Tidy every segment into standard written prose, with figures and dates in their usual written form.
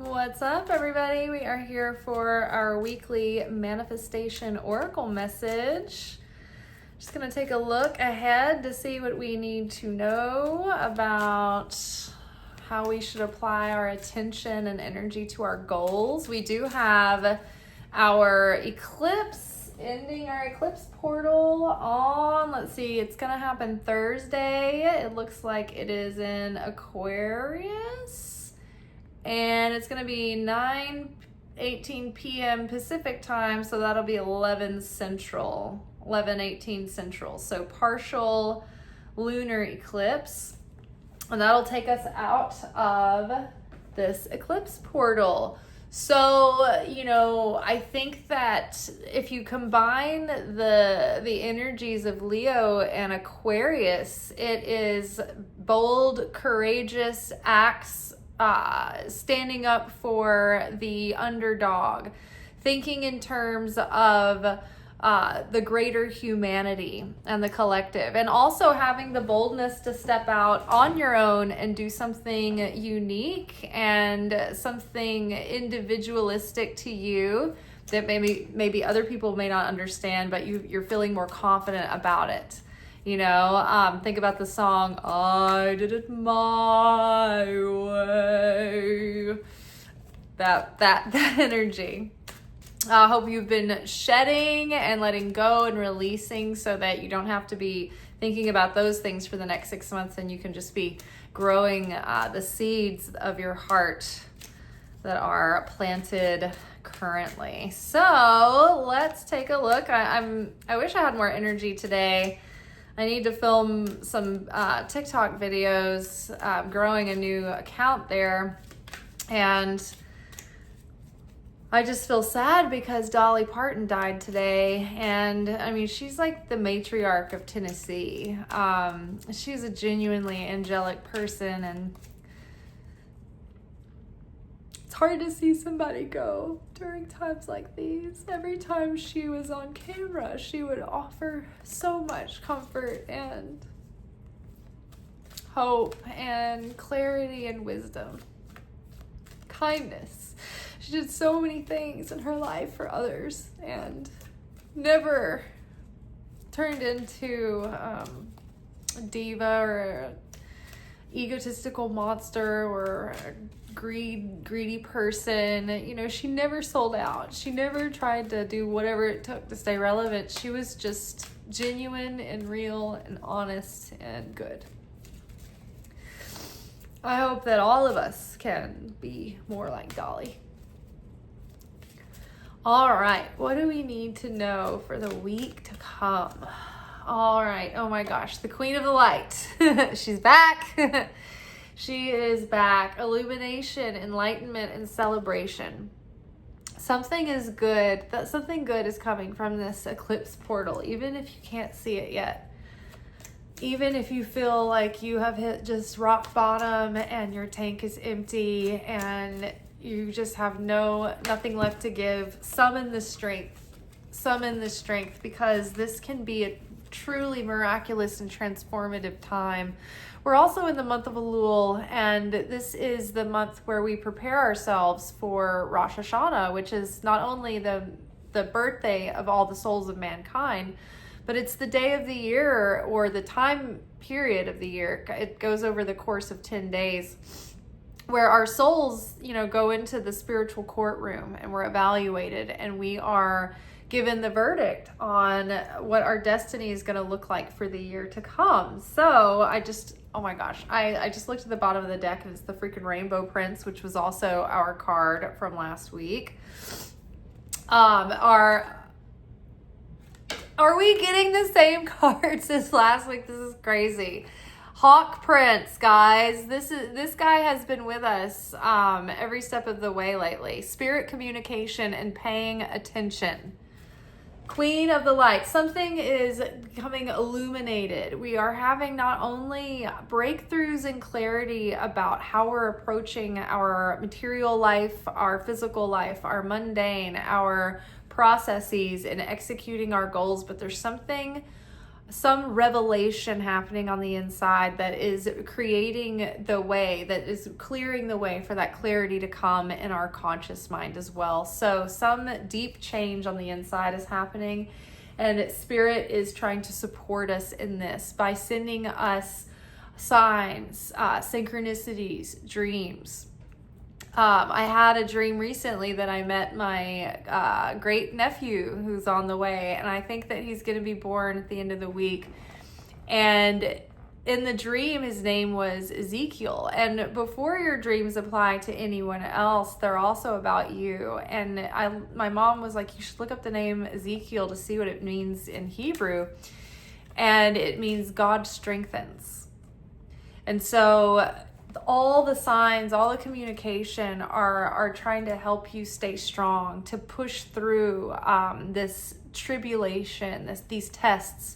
What's up, everybody? We are here for our weekly manifestation oracle message. Just going to take a look ahead to see what we need to know about how we should apply our attention and energy to our goals. We do have our eclipse, ending our eclipse portal on, let's see, it's going to happen Thursday. It looks like it is in Aquarius. And it's going to be 9:18 p.m. Pacific time, so that'll be 11:18 Central. So partial lunar eclipse. And that'll take us out of this eclipse portal. So, I think that if you combine the energies of Leo and Aquarius, it is bold, courageous acts, standing up for the underdog, thinking in terms of the greater humanity and the collective, and also having the boldness to step out on your own and do something unique and something individualistic to you that maybe other people may not understand, but you're feeling more confident about it. Think about the song, I did it my way. That energy. I hope you've been shedding and letting go and releasing so that you don't have to be thinking about those things for the next 6 months, and you can just be growing the seeds of your heart that are planted currently. So let's take a look. I wish I had more energy today. I need to film some TikTok videos, growing a new account there. And I just feel sad because Dolly Parton died today. And she's like the matriarch of Tennessee. She's a genuinely angelic person, and it's hard to see somebody go during times like these. Every time she was on camera, she would offer so much comfort and hope and clarity and wisdom, kindness. She did so many things in her life for others and never turned into a diva or an egotistical monster or a greedy person. She never sold out. She never tried to do whatever it took to stay relevant. She was just genuine and real and honest and good. I hope that all of us can be more like Dolly. All right, what do we need to know for the week to come? All right, oh my gosh, the Queen of the Light. She's back. She is back. Illumination, enlightenment, and celebration. Something good is coming from this eclipse portal, even if you can't see it yet. Even if you feel like you have hit just rock bottom and your tank is empty and you just have nothing left to give, summon the strength, because this can be a truly miraculous and transformative time. We're also in the month of Elul, and this is the month where we prepare ourselves for Rosh Hashanah, which is not only the birthday of all the souls of mankind, but it's the day of the year, or the time period of the year. It goes over the course of 10 days, where our souls, go into the spiritual courtroom, and we're evaluated, and we are given the verdict on what our destiny is going to look like for the year to come. So oh my gosh, I just looked at the bottom of the deck, and it's the freaking Rainbow Prince, which was also our card from last week. Are we getting the same cards as last week? This is crazy. Hawk Prince, guys. This guy has been with us every step of the way lately. Spirit communication and paying attention. Queen of the Light. Something is becoming illuminated. We are having not only breakthroughs and clarity about how we're approaching our material life, our physical life, our mundane, our processes in executing our goals, but there's something some revelation happening on the inside that is creating the way, that is clearing the way for that clarity to come in our conscious mind as well. So some deep change on the inside is happening, and Spirit is trying to support us in this by sending us signs, synchronicities, dreams. I had a dream recently that I met my great nephew who's on the way, and I think that he's going to be born at the end of the week. And in the dream, his name was Ezekiel. And before your dreams apply to anyone else, they're also about you. And my mom was like, you should look up the name Ezekiel to see what it means in Hebrew. And it means God strengthens. And so all the signs, all the communication are trying to help you stay strong, to push through this tribulation, these tests,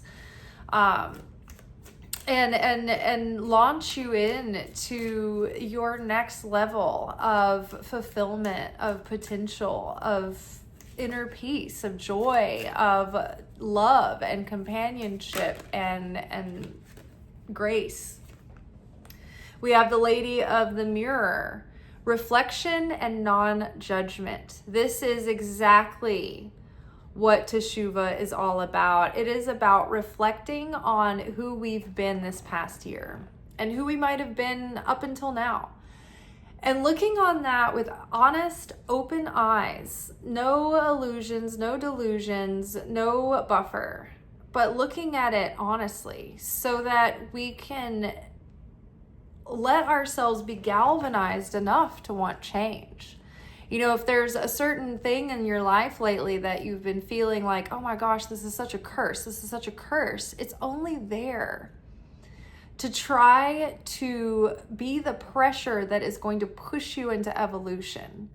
and launch you into your next level of fulfillment, of potential, of inner peace, of joy, of love and companionship and grace. We have the Lady of the Mirror, reflection and non-judgment. This is exactly what Teshuvah is all about. It is about reflecting on who we've been this past year and who we might have been up until now. And looking on that with honest, open eyes, no illusions, no delusions, no buffer, but looking at it honestly so that we can let ourselves be galvanized enough to want change. You know, if there's a certain thing in your life lately that you've been feeling like, oh my gosh, this is such a curse, it's only there to try to be the pressure that is going to push you into evolution,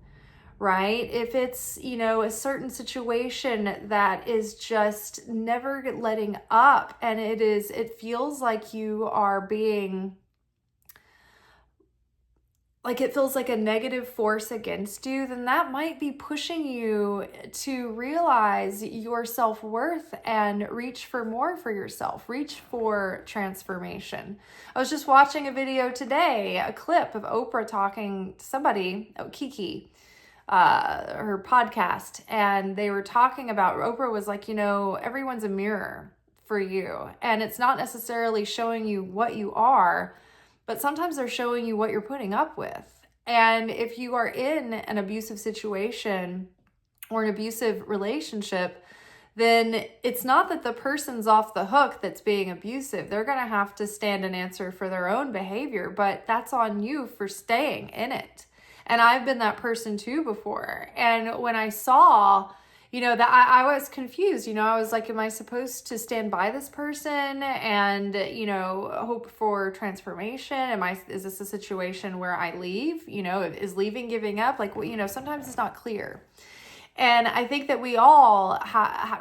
right? If it's, you know, a certain situation that is just never letting up, and it feels like you are being, like it feels like a negative force against you, then that might be pushing you to realize your self-worth and reach for more for yourself, reach for transformation. I was just watching a video today, a clip of Oprah talking to somebody, Kiki, her podcast, and they were talking about, Oprah was like, you know, everyone's a mirror for you, and it's not necessarily showing you what you are, but sometimes they're showing you what you're putting up with. And if you are in an abusive situation or an abusive relationship, then it's not that the person's off the hook that's being abusive. They're going to have to stand and answer for their own behavior, but that's on you for staying in it. And I've been that person too before. And when I saw, you know, that I was confused, you know, I was like, am I supposed to stand by this person and, you know, hope for transformation? Is this a situation where I leave? You know, is leaving giving up? Like, you know, sometimes it's not clear. And I think that we all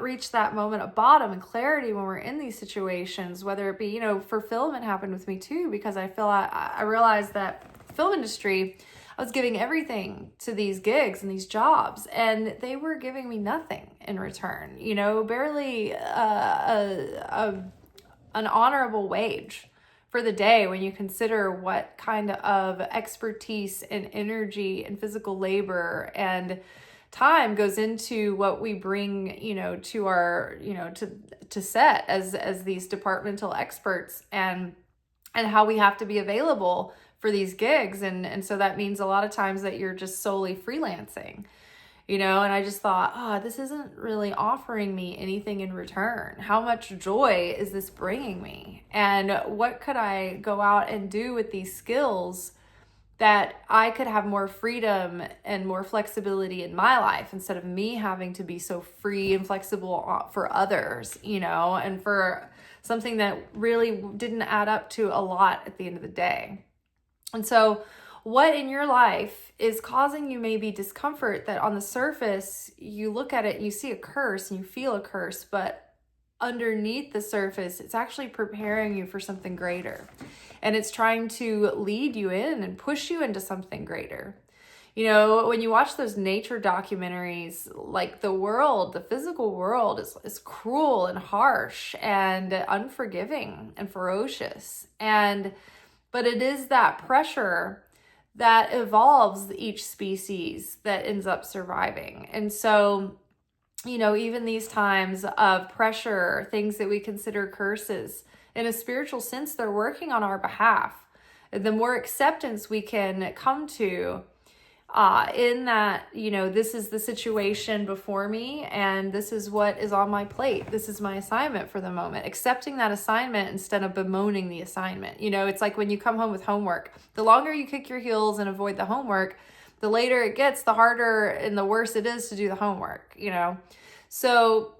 reach that moment of bottom and clarity when we're in these situations, whether it be, you know, fulfillment happened with me too, because I realized that film industry, I was giving everything to these gigs and these jobs, and they were giving me nothing in return, you know, barely an honorable wage for the day when you consider what kind of expertise and energy and physical labor and time goes into what we bring, you know, to our, you know, to set as these departmental experts, and how we have to be available for these gigs. And so that means a lot of times that you're just solely freelancing, you know, and I just thought, this isn't really offering me anything in return. How much joy is this bringing me? And what could I go out and do with these skills that I could have more freedom and more flexibility in my life, instead of me having to be so free and flexible for others, you know, and for something that really didn't add up to a lot at the end of the day. And so what in your life is causing you maybe discomfort that on the surface, you look at it and you see a curse and you feel a curse, but underneath the surface, it's actually preparing you for something greater. And it's trying to lead you in and push you into something greater. You know, when you watch those nature documentaries, like the physical world is cruel and harsh and unforgiving and ferocious. But it is that pressure that evolves each species that ends up surviving. And so, you know, even these times of pressure, things that we consider curses, in a spiritual sense, they're working on our behalf. The more acceptance we can come to in that, you know, this is the situation before me and this is what is on my plate. This is my assignment for the moment. Accepting that assignment instead of bemoaning the assignment. You know, it's like when you come home with homework. The longer you kick your heels and avoid the homework, the later it gets, the harder and the worse it is to do the homework, you know. So,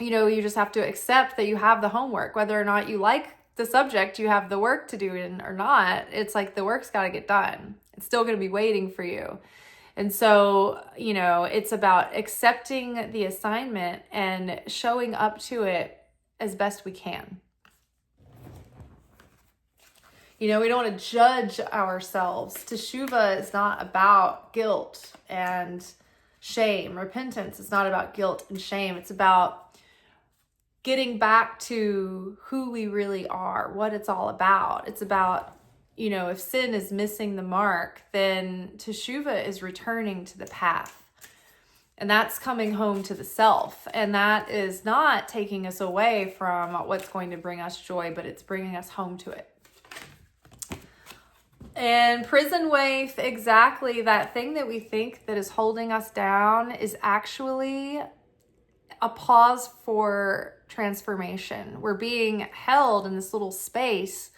you know, you just have to accept that you have the homework. Whether or not you like the subject you have the work to do in or not, it's like the work's got to get done. It's still going to be waiting for you. And so, you know, it's about accepting the assignment and showing up to it as best we can. You know, we don't want to judge ourselves. Teshuvah is not about guilt and shame. Repentance is not about guilt and shame. It's about getting back to who we really are, what it's all about. It's about, you know, if sin is missing the mark, then teshuvah is returning to the path. And that's coming home to the self. And that is not taking us away from what's going to bring us joy, but it's bringing us home to it. And prison waif, exactly that thing that we think that is holding us down is actually a pause for transformation. We're being held in this little space,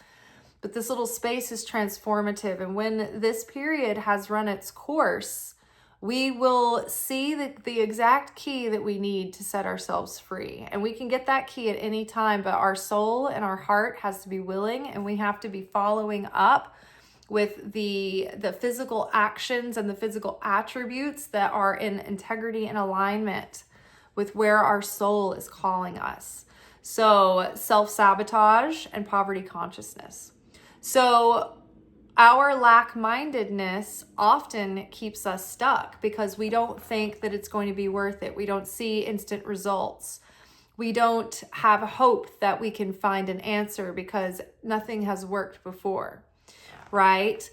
but this little space is transformative. And when this period has run its course, we will see the exact key that we need to set ourselves free. And we can get that key at any time, but our soul and our heart has to be willing, and we have to be following up with the physical actions and the physical attributes that are in integrity and alignment with where our soul is calling us. So self-sabotage and poverty consciousness. So our lack-mindedness often keeps us stuck because we don't think that it's going to be worth it. We don't see instant results. We don't have hope that we can find an answer because nothing has worked before, right?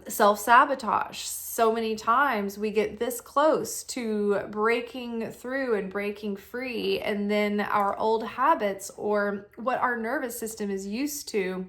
Self-sabotage. So many times we get this close to breaking through and breaking free, and then our old habits or what our nervous system is used to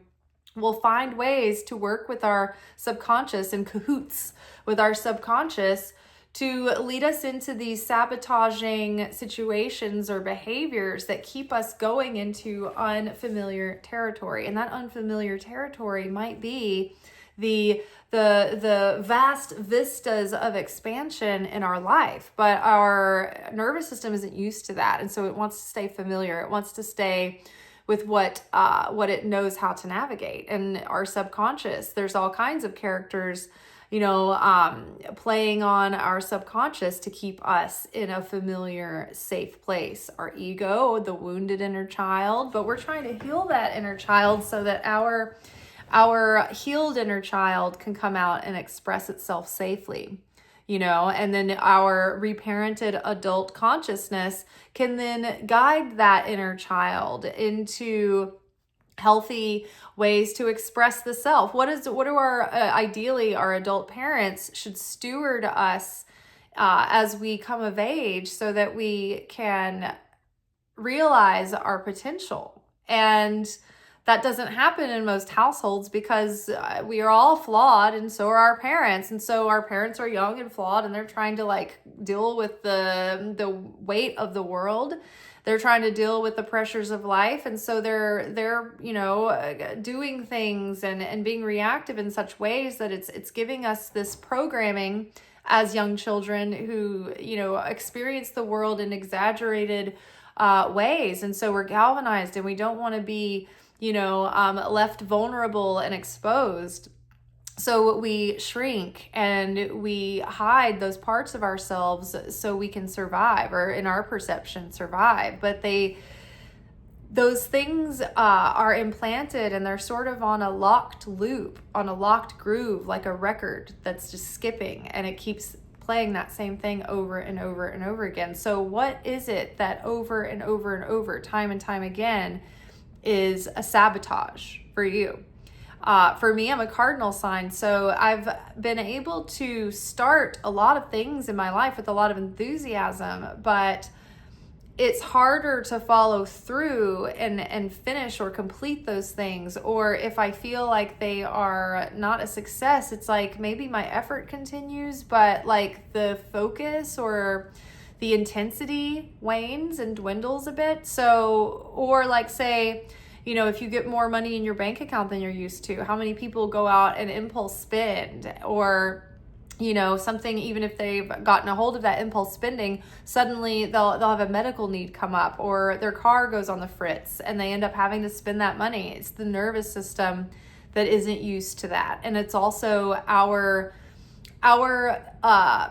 will find ways to work with our subconscious in cahoots with our subconscious to lead us into these sabotaging situations or behaviors that keep us going into unfamiliar territory. And that unfamiliar territory might be the vast vistas of expansion in our life, but our nervous system isn't used to that. And so it wants to stay familiar. It wants to stay with what it knows how to navigate. And our subconscious, there's all kinds of characters, you know, playing on our subconscious to keep us in a familiar, safe place. Our ego, the wounded inner child, but we're trying to heal that inner child so that our healed inner child can come out and express itself safely, you know, and then our reparented adult consciousness can then guide that inner child into healthy ways to express the self. What do our ideally our adult parents should steward us as we come of age so that we can realize our potential. And that doesn't happen in most households because we are all flawed, and so are our parents. And so our parents are young and flawed, and they're trying to like deal with the weight of the world. They're trying to deal with the pressures of life. And so they're you know, doing things and being reactive in such ways that it's giving us this programming as young children who, you know, experience the world in exaggerated ways. And so we're galvanized, and we don't want to be, you know, left vulnerable and exposed. So we shrink and we hide those parts of ourselves so we can survive, or in our perception survive. But those things are implanted, and they're sort of on a locked loop, on a locked groove, like a record that's just skipping, and it keeps playing that same thing over and over and over again. So what is it that over and over and over, time and time again, is a sabotage for you? For me, I'm a cardinal sign, so I've been able to start a lot of things in my life with a lot of enthusiasm, but it's harder to follow through and finish or complete those things. Or if I feel like they are not a success, it's like maybe my effort continues, but like the focus or the intensity wanes and dwindles a bit. So, or like say, you know, if you get more money in your bank account than you're used to, how many people go out and impulse spend? Or, you know, something, even if they've gotten a hold of that impulse spending, suddenly they'll have a medical need come up, or their car goes on the fritz and they end up having to spend that money. It's the nervous system that isn't used to that. And it's also our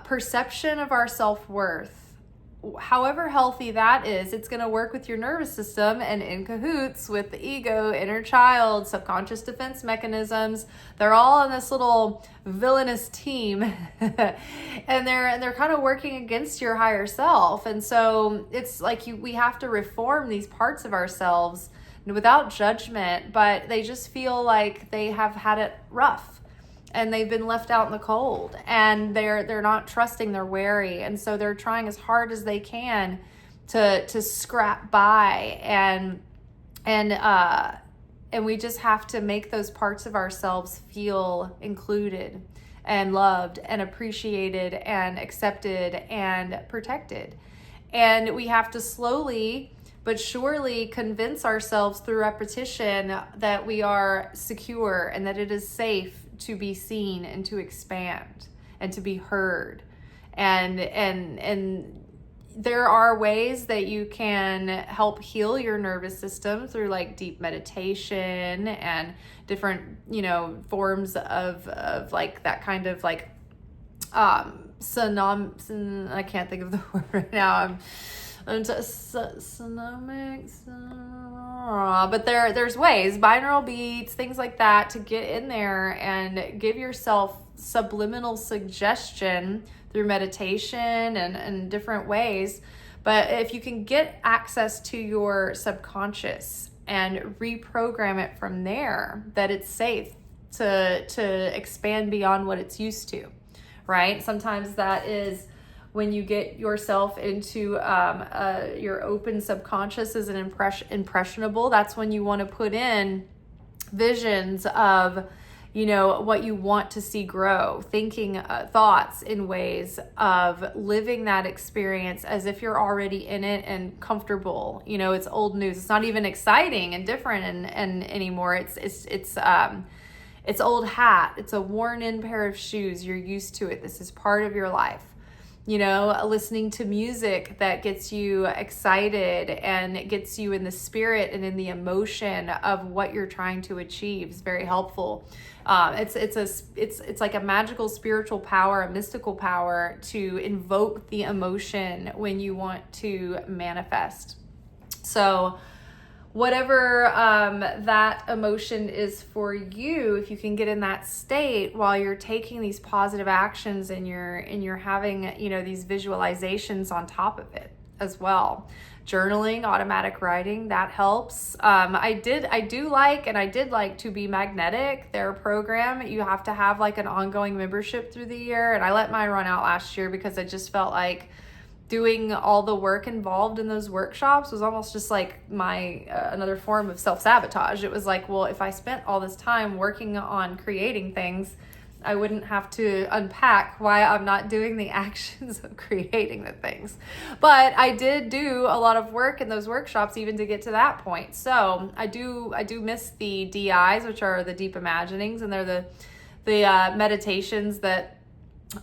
perception of our self-worth. However healthy that is, it's going to work with your nervous system and in cahoots with the ego, inner child, subconscious defense mechanisms. They're all on this little villainous team and they're kind of working against your higher self. And so it's like we have to reform these parts of ourselves without judgment, but they just feel like they have had it rough. And they've been left out in the cold, and they're not trusting, they're wary, and so they're trying as hard as they can to scrap by, and we just have to make those parts of ourselves feel included and loved and appreciated and accepted and protected. And we have to slowly but surely convince ourselves through repetition that we are secure and that it is safe to be seen and to expand and to be heard. And there are ways that you can help heal your nervous system through like deep meditation and different, you know, forms of like that kind of like I can't think of the word right now. But there's ways, binaural beats, things like that, to get in there and give yourself subliminal suggestion through meditation and different ways. But if you can get access to your subconscious and reprogram it from there, that it's safe to expand beyond what it's used to, right? Sometimes that is when you get yourself into your open subconscious is an impressionable. That's when you want to put in visions of, you know, what you want to see grow, thinking thoughts in ways of living that experience as if you're already in it and comfortable. You know, it's old news. It's not even exciting and different and anymore. It's old hat. It's a worn in pair of shoes. You're used to it. This is part of your life. You know, listening to music that gets you excited and it gets you in the spirit and in the emotion of what you're trying to achieve is very helpful. It's like a magical spiritual power, a mystical power to invoke the emotion when you want to manifest. So whatever that emotion is for you, if you can get in that state while you're taking these positive actions and you're having, you know, these visualizations on top of it as well. Journaling, automatic writing, that helps. I did like To Be Magnetic, their program. You have to have like an ongoing membership through the year, and I let mine run out last year because I just felt like doing all the work involved in those workshops was almost just like my another form of self-sabotage. It was like, well, if I spent all this time working on creating things, I wouldn't have to unpack why I'm not doing the actions of creating the things. But I did do a lot of work in those workshops even to get to that point. So I do miss the DIs, which are the deep imaginings, and they're the meditations that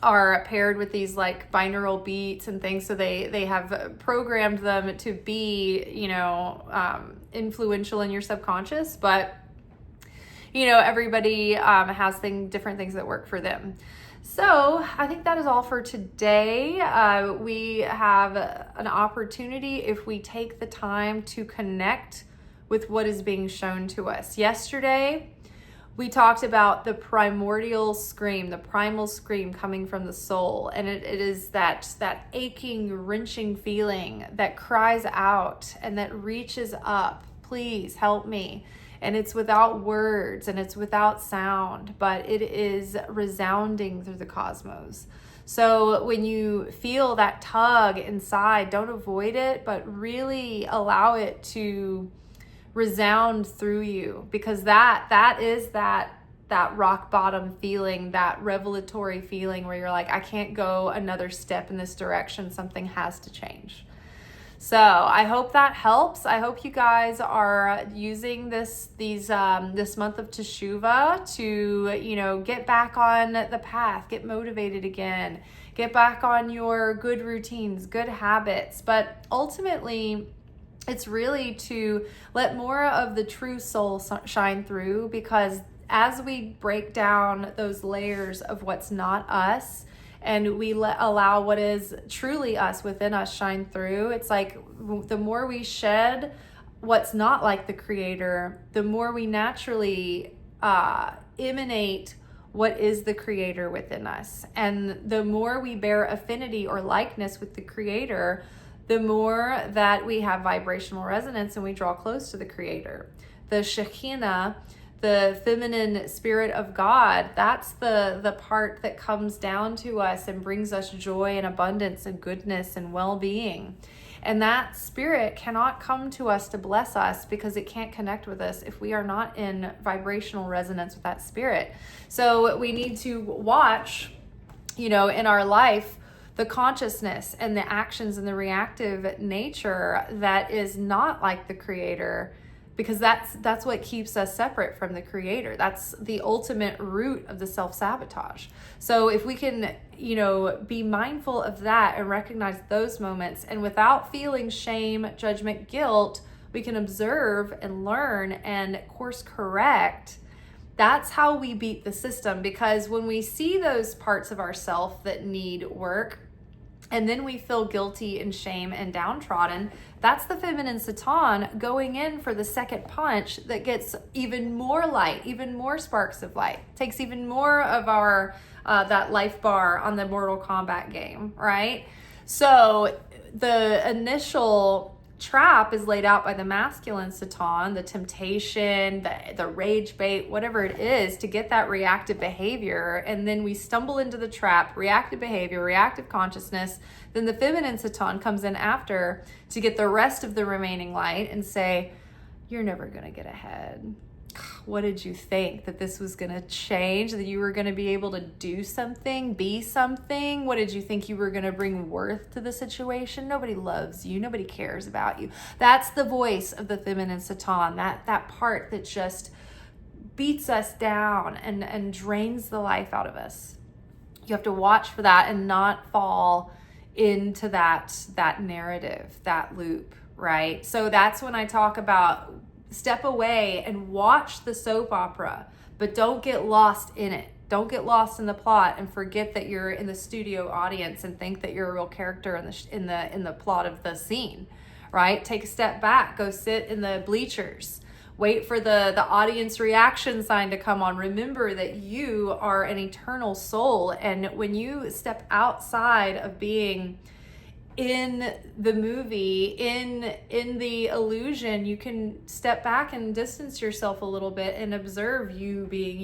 are paired with these like binaural beats and things. So they have programmed them to be, you know, influential in your subconscious, but you know, everybody has different things that work for them. So I think that is all for today. We have an opportunity, if we take the time to connect with what is being shown to us. Yesterday, we talked about the primordial scream, the primal scream coming from the soul. And it is that aching, wrenching feeling that cries out and that reaches up, please help me. And it's without words and it's without sound, but it is resounding through the cosmos. So when you feel that tug inside, don't avoid it, but really allow it to resound through you, because that is that rock bottom feeling, that revelatory feeling where you're like, I can't go another step in this direction. Something has to change. So I hope that helps. I hope you guys are using this month of Teshuvah to, get back on the path, get motivated again, get back on your good routines, good habits. But ultimately, it's really to let more of the true soul shine through, because as we break down those layers of what's not us and we allow what is truly us within us shine through, it's like the more we shed what's not like the Creator, the more we naturally emanate what is the Creator within us. And the more we bear affinity or likeness with the Creator, the more that we have vibrational resonance and we draw close to the Creator. The Shekinah, the feminine spirit of God, that's the part that comes down to us and brings us joy and abundance and goodness and well-being. And that spirit cannot come to us to bless us, because it can't connect with us if we are not in vibrational resonance with that spirit. So we need to watch, in our life, the consciousness and the actions and the reactive nature that is not like the Creator, because that's what keeps us separate from the Creator. That's the ultimate root of the self-sabotage. So if we can, be mindful of that and recognize those moments, and without feeling shame, judgment, guilt, we can observe and learn and course correct. That's how we beat the system, because when we see those parts of ourselves that need work, and then we feel guilty and shame and downtrodden, that's the feminine Satan going in for the second punch that gets even more light, even more sparks of light, takes even more of our that life bar on the Mortal Kombat game, right? So the initial trap is laid out by the masculine Satan, the temptation, the rage bait, whatever it is, to get that reactive behavior. And then we stumble into the trap, reactive behavior, reactive consciousness. Then the feminine Satan comes in after to get the rest of the remaining light and say, you're never going to get ahead. What did you think? That this was going to change? That you were going to be able to do something, be something? What did you think you were going to bring worth to the situation? Nobody loves you. Nobody cares about you. That's the voice of the feminine Satan, that part that just beats us down and drains the life out of us. You have to watch for that and not fall into that narrative, that loop, right? So that's when I talk about step away and watch the soap opera, but don't get lost in it. Don't get lost in the plot and forget that you're in the studio audience and think that you're a real character in the plot of the scene, right? Take a step back, go sit in the bleachers, wait for the audience reaction sign to come on. Remember that you are an eternal soul, and when you step outside of being in the movie, in the illusion, you can step back and distance yourself a little bit and observe you being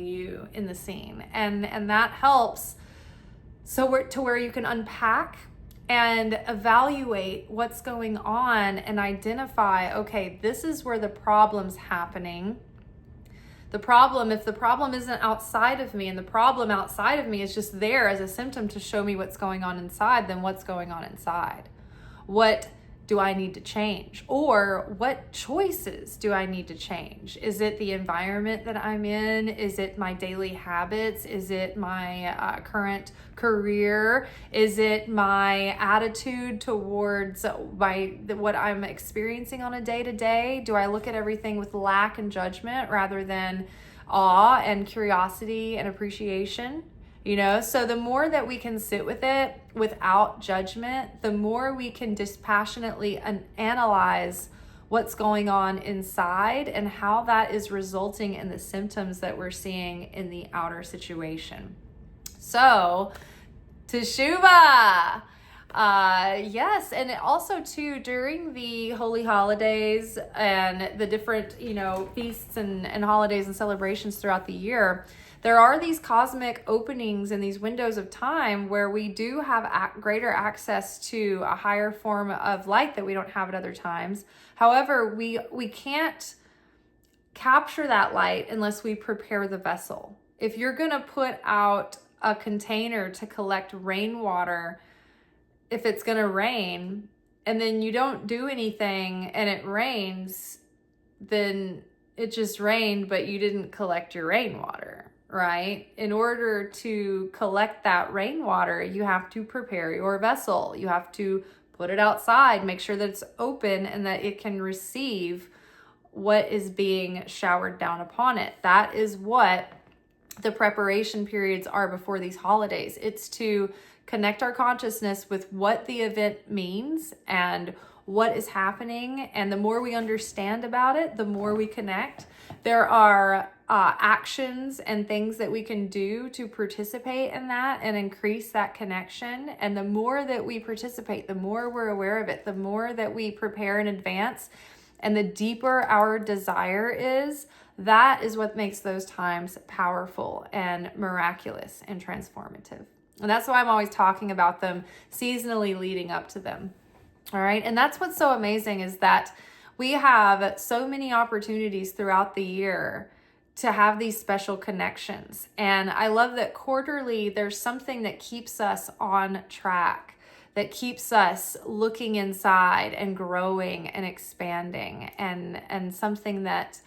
you in the scene, and that helps to where you can unpack and evaluate what's going on and identify, okay, this is where the problem's happening. If the problem isn't outside of me, and the problem outside of me is just there as a symptom to show me what's going on inside, then what's going on inside? What do I need to change? Or what choices do I need to change? Is it the environment that I'm in? Is it my daily habits? Is it my current career? Is it my attitude towards what I'm experiencing on a day-to-day? Do I look at everything with lack and judgment rather than awe and curiosity and appreciation? So the more that we can sit with it without judgment, the more we can dispassionately analyze what's going on inside and how that is resulting in the symptoms that we're seeing in the outer situation. So, Teshuvah! Yes, and also too, during the holy holidays and the different, feasts and holidays and celebrations throughout the year, there are these cosmic openings and these windows of time where we do have greater access to a higher form of light that we don't have at other times. However, we can't capture that light unless we prepare the vessel. If you're going to put out a container to collect rainwater, if it's going to rain, and then you don't do anything and it rains, then it just rained, but you didn't collect your rainwater. Right? In order to collect that rainwater, you have to prepare your vessel. You have to put it outside, make sure that it's open and that it can receive what is being showered down upon it. That is what the preparation periods are before these holidays. It's to connect our consciousness with what the event means and what is happening. And the more we understand about it, the more we connect. There are actions and things that we can do to participate in that and increase that connection. And the more that we participate, the more we're aware of it, the more that we prepare in advance, and the deeper our desire is, that is what makes those times powerful and miraculous and transformative. And that's why I'm always talking about them seasonally leading up to them. All right. And that's what's so amazing, is that we have so many opportunities throughout the year to have these special connections. And I love that quarterly, there's something that keeps us on track, that keeps us looking inside and growing and expanding, and something that,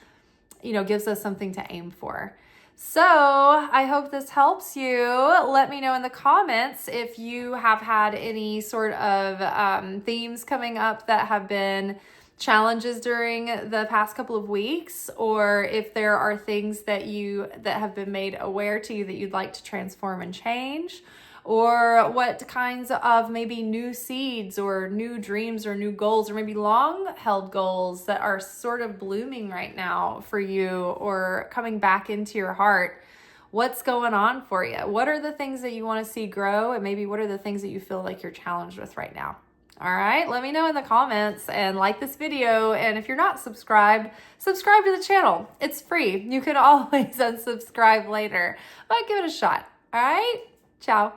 gives us something to aim for. So I hope this helps you. Let me know in the comments if you have had any sort of themes coming up that have been challenges during the past couple of weeks, or if there are things that have been made aware to you that you'd like to transform and change, or what kinds of maybe new seeds or new dreams or new goals, or maybe long held goals that are sort of blooming right now for you or coming back into your heart. What's going on for you? What are the things that you want to see grow? And maybe what are the things that you feel like you're challenged with right now? All right, let me know in the comments and like this video. And if you're not subscribed, subscribe to the channel. It's free. You can always unsubscribe later, but give it a shot. All right, ciao.